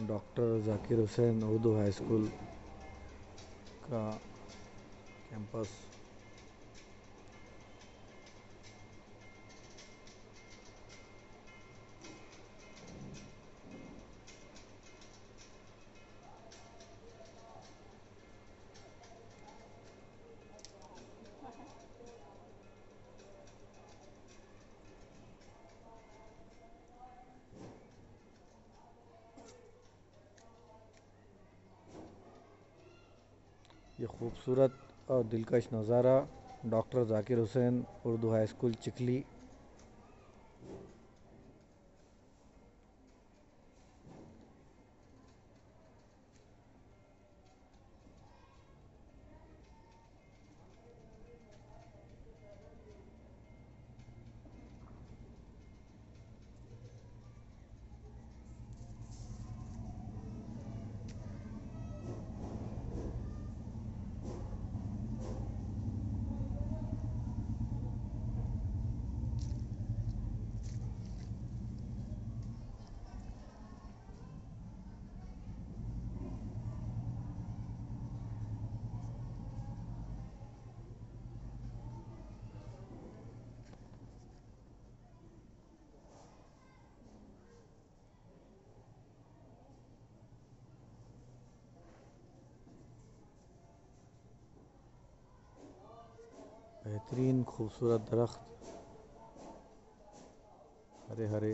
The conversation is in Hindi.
Doctor Zakir Hussain Urdu high school का कैंपस। ये खूबसूरत और दिलकश नज़ारा doctor Zakir Hussain Urdu high school Chikhli. बेहतरीन खूबसूरत दरख्त, हरे हरे